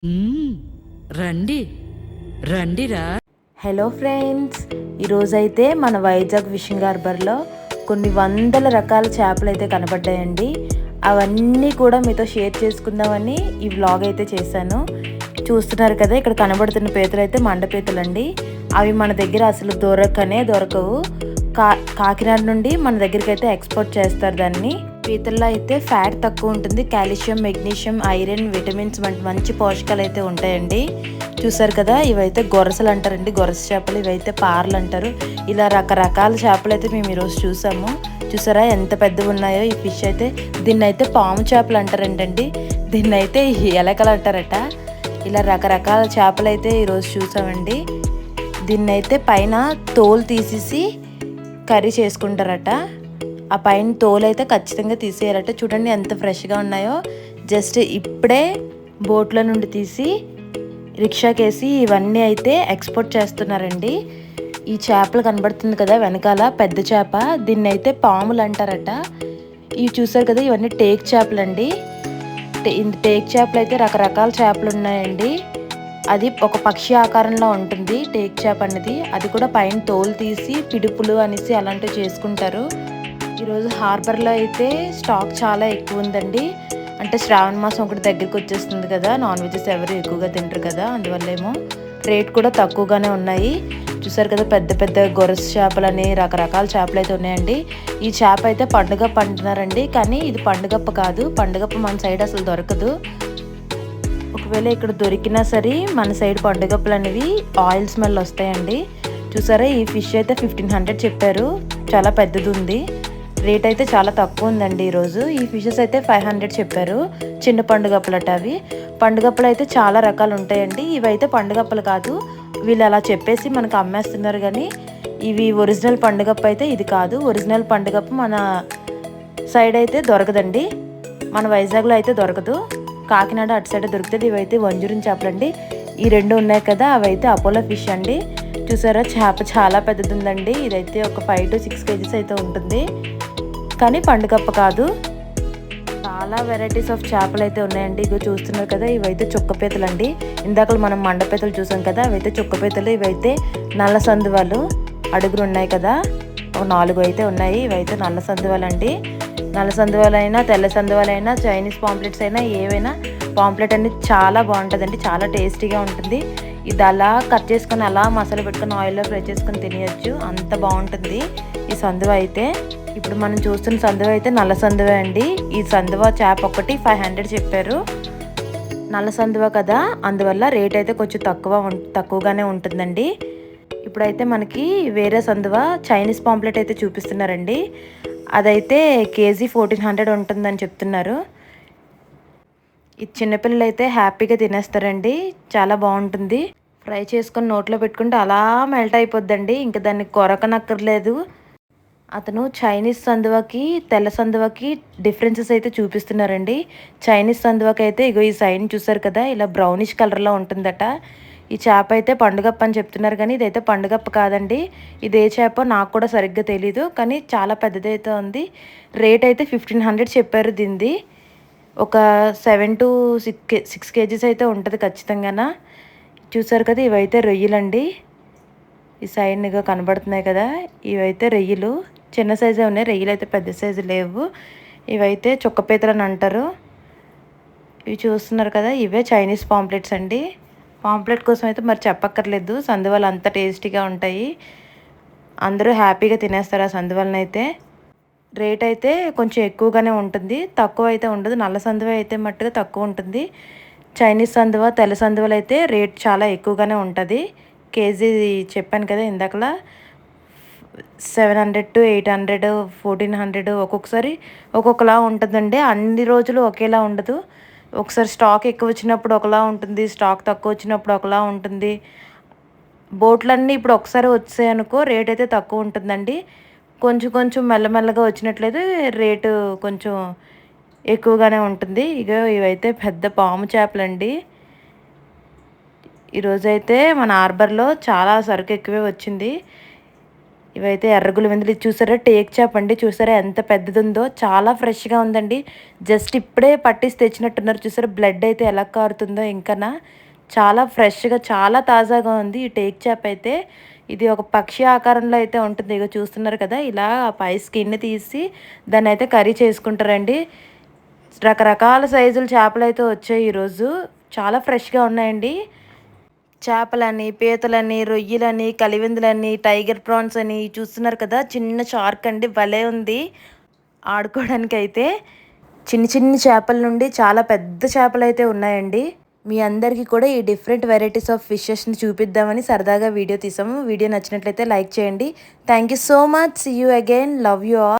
మ్మ్. రండి రండిరా. Hello friends, ఈరోజైతే మన వైజాగ్ ఫిషింగ్ హార్బర్లో కొన్ని వందల రకాల చేపలు అయితే కనబడ్డాయండి. అవన్నీ కూడా మీతో షేర్ చేసుకుందామని ఈ వ్లాగ్ అయితే చేశాను. చూస్తున్నారు కదా, ఇక్కడ కనబడుతున్న పీతలు అయితే మండపీతలు అండి. అవి మన దగ్గర అసలు దొరకవు. కాకినాడ నుండి మన దగ్గరికి అయితే ఎక్స్పోర్ట్ చేస్తారు దాన్ని. పీతల్లో అయితే ఫ్యాట్ తక్కువ ఉంటుంది, కాల్షియం, మెగ్నీషియం, ఐరన్, విటమిన్స్ వంటి మంచి పోషకాలు అయితే ఉంటాయండి. చూసారు కదా, ఇవైతే గొరసలు అంటారండి, గొరస చేపలు. ఇవైతే పార్లు అంటారు. ఇలా రకరకాల చేపలు అయితే మేము ఈరోజు చూసాము. చూసారా ఎంత పెద్దవి ఉన్నాయో ఈ ఫిష్ అయితే. దీన్ని అయితే పాము చేపలు అంటారంటండి, దీన్ని అయితే ఎలకలు అంటారట. ఇలా రకరకాల చేపలు అయితే ఈరోజు చూసామండి. దీన్ని అయితే పైన తోలు తీసేసి కర్రీ చేసుకుంటారట. ఆ పైన తోలు అయితే ఖచ్చితంగా తీసేయాలట. చూడండి ఎంత ఫ్రెష్గా ఉన్నాయో. జస్ట్ ఇప్పుడే బోట్లో నుండి తీసి రిక్షాకేసి ఇవన్నీ అయితే ఎక్స్పోర్ట్ చేస్తున్నారండి. ఈ చేపలు కనబడుతుంది కదా వెనకాల, పెద్ద చేప. దీన్ని అయితే పాములు అంటారట. ఇవి చూసారు కదా, ఇవన్నీ టేక్ చేపలు అండి. టేక్ చేపలు అయితే రకరకాల చేపలు ఉన్నాయండి. అది ఒక పక్షి ఆకారంలో ఉంటుంది టేక్ చేప అనేది. అది కూడా పైన తోలు తీసి పిడుపులు అనేసి అలాంటివి చేసుకుంటారు. ఈరోజు హార్బర్లో అయితే స్టాక్ చాలా ఎక్కువ ఉందండి. అంటే శ్రావణ మాసం ఒకటి దగ్గరికి వచ్చేస్తుంది కదా, నాన్ వెజెస్ ఎవరు ఎక్కువగా తింటారు కదా, అందువల్లేమో రేట్ కూడా తక్కువగానే ఉన్నాయి. చూసారు కదా, పెద్ద పెద్ద గొరస చేపలని రకరకాల చేపలు అయితే ఉన్నాయండి. ఈ చేప అయితే పండుగప్ప అంటున్నారండి, కానీ ఇది పండుగప్ప కాదు. పండుగప్ప మన సైడ్ అసలు దొరకదు. ఒకవేళ ఇక్కడ దొరికినా సరే మన సైడ్ పండుగప్పలు అనేవి ఆయిల్ స్మెల్ వస్తాయండి. చూసారా, ఈ ఫిష్ అయితే 1500 చెప్పారు. చాలా పెద్దది ఉంది. రేట్ అయితే చాలా తక్కువ ఉందండి ఈరోజు. ఈ ఫిషెస్ అయితే 500 చెప్పారు. చిన్న పండుగప్పలట అవి. పండుగప్పలు అయితే చాలా రకాలు ఉంటాయండి. ఇవైతే పండుగప్పలు కాదు, వీళ్ళు అలా చెప్పేసి మనకు అమ్మేస్తున్నారు. కానీ ఇవి ఒరిజినల్ పండుగప్ప అయితే ఇది కాదు. ఒరిజినల్ పండుగప్ప మన సైడ్ అయితే దొరకదండి, మన వైజాగ్లో అయితే దొరకదు. కాకినాడ అటు సైడ్ దొరుకుతుంది. ఇవైతే వంజూరిన చేపలండి. ఈ రెండు ఉన్నాయి కదా, అవైతే అపోలో ఫిష్ అండి. చూసారా, చేప చాలా పెద్దది ఉందండి. ఇదైతే ఒక 5 to 6 kgs అయితే ఉంటుంది, కానీ పండుగప్ప కాదు. చాలా వెరైటీస్ ఆఫ్ చేపలు అయితే ఉన్నాయండి. ఇగో చూస్తున్నారు కదా, ఇవైతే చుక్కపీతలు అండి. ఇందాక మనం మండపీతలు చూసాం కదా, అవైతే చుక్కపీతలు. ఇవైతే నల్ల సందువాలు అడుగులు ఉన్నాయి కదా, ఒక 4 అయితే ఉన్నాయి. ఇవైతే నల్ల సందువాలు అండి. నల్ల సందువాలైనా తెల్ల సందువాలైనా చైనీస్ పాంప్లెట్స్ అయినా ఏవైనా, పాంప్లెట్ అనేది చాలా బాగుంటుందండి, చాలా టేస్టీగా ఉంటుంది. ఇది అలా కట్ చేసుకొని అలా మసాలా పెట్టుకొని ఆయిల్లో ఫ్రై చేసుకొని తినేయచ్చు, అంత బాగుంటుంది ఈ సందువ అయితే. ఇప్పుడు మనం చూస్తున్న సందువ అయితే నల్ల సందువ అండి. ఈ సందువ చేప ఒకటి 500 చెప్పారు. నల్ల సందువ కదా, అందువల్ల రేట్ అయితే కొంచెం తక్కువగానే ఉంటుందండి. ఇప్పుడైతే మనకి వేరే సందువ చైనీస్ పాంప్లెట్ అయితే చూపిస్తున్నారండి. అదైతే కేజీ 1400 ఉంటుందని చెప్తున్నారు. ఇది చిన్నపిల్లలు అయితే హ్యాపీగా తినేస్తారండి, చాలా బాగుంటుంది. ఫ్రై చేసుకొని నోట్లో పెట్టుకుంటే అలా మెల్ట్ అయిపోద్దండి, ఇంకా దాన్ని కొరకనక్కర్లేదు. అతను చైనీస్ సందువకి తెల్ల సందువకి డిఫరెన్సెస్ అయితే చూపిస్తున్నారండి. చైనీస్ సందువకి అయితే ఇగో ఈ సైన్ చూసారు కదా, ఇలా బ్రౌనిష్ కలర్లో ఉంటుందట. ఈ చేప అయితే పండుగప్ప అని చెప్తున్నారు, కానీ ఇదైతే పండుగప్ప కాదండి. ఇదే చేప నాకు కూడా సరిగ్గా తెలీదు, కానీ చాలా పెద్దదైతే ఉంది. రేట్ అయితే 1500 చెప్పారు దీనిది. ఒక 7 to 6 kgs అయితే ఉంటుంది ఖచ్చితంగా. చూసారు కదా, ఇవైతే రొయ్యలండి. ఈ సైడ్గా కనబడుతున్నాయి కదా, ఇవైతే రొయ్యలు. చిన్న సైజే ఉన్నాయి, రొయ్యలు అయితే పెద్ద సైజు లేవు. ఇవైతే చుక్కపీతలు అని అంటారు. ఇవి చూస్తున్నారు కదా, ఇవే చైనీస్ పాంప్లెట్స్ అండి. పాంప్లెట్ కోసం అయితే మరి చెప్పక్కర్లేదు, సందువలు అంత టేస్టీగా ఉంటాయి. అందరూ హ్యాపీగా తినేస్తారు ఆ సందువలను అయితే. రేట్ అయితే కొంచెం ఎక్కువగానే ఉంటుంది, తక్కువ అయితే ఉండదు. నల్ల సందువ అయితే మట్టుగా తక్కువ ఉంటుంది. చైనీస్ సందువ తెల్ల సందువలు అయితే రేట్ చాలా ఎక్కువగానే ఉంటుంది. కేజీ చెప్పాను కదా ఇందాకలా, 700 to 800, 1400 ఒక్కొక్కసారి ఒక్కొక్కలా ఉంటుందండి. అన్ని రోజులు ఒకేలా ఉండదు. ఒకసారి స్టాక్ ఎక్కువ వచ్చినప్పుడు ఒకలా ఉంటుంది, స్టాక్ తక్కువ వచ్చినప్పుడు ఒకలా ఉంటుంది. బోట్లన్నీ ఇప్పుడు ఒకసారి వచ్చాయనుకో రేట్ అయితే తక్కువ ఉంటుందండి. కొంచెం కొంచెం మెల్లమెల్లగా వచ్చినట్లయితే రేటు కొంచెం ఎక్కువగానే ఉంటుంది. ఇక ఇవైతే పెద్ద పాము చేపలండి. ఈరోజైతే మన హార్బర్లో చాలా సరుకు ఎక్కువే వచ్చింది. ఇవైతే ఎర్రగులు వెందులు ఇది చూసారా టేక్ చేప అండి. చూసారా ఎంత పెద్దది ఉందో, చాలా ఫ్రెష్గా ఉందండి. జస్ట్ ఇప్పుడే పట్టిసి తెచ్చినట్టున్నారు. చూసారా బ్లడ్ అయితే ఎలా కారుతుందో. ఇంకనా చాలా ఫ్రెష్గా చాలా తాజాగా ఉంది ఈ టేక్ చేప అయితే. ఇది ఒక పక్షి ఆకారంలో అయితే ఉంటుంది. ఇక చూస్తున్నారు కదా, ఇలా పై స్కిన్ తీసి దాన్ని అయితే కర్రీ చేసుకుంటారండి. రకరకాల సైజుల చేపలు అయితే వచ్చాయి ఈరోజు. చాలా ఫ్రెష్గా ఉన్నాయండి. చేపలని, పీతలని, రొయ్యలని, కలివిందులని, టైగర్ ప్రాన్స్ అని చూస్తున్నారు కదా, చిన్న షార్క్ అండి, భలే ఉంది ఆడుకోవడానికి అయితే. చిన్ని చిన్ని చేపల నుండి చాలా పెద్ద చేపలు అయితే ఉన్నాయండి. మీ అందరికీ కూడా ఈ డిఫరెంట్ వెరైటీస్ ఆఫ్ ఫిషెస్ని చూపిద్దామని సరదాగా వీడియో తీసాము. వీడియో నచ్చినట్లయితే లైక్ చేయండి. Thank you so much. See you again. Love you all.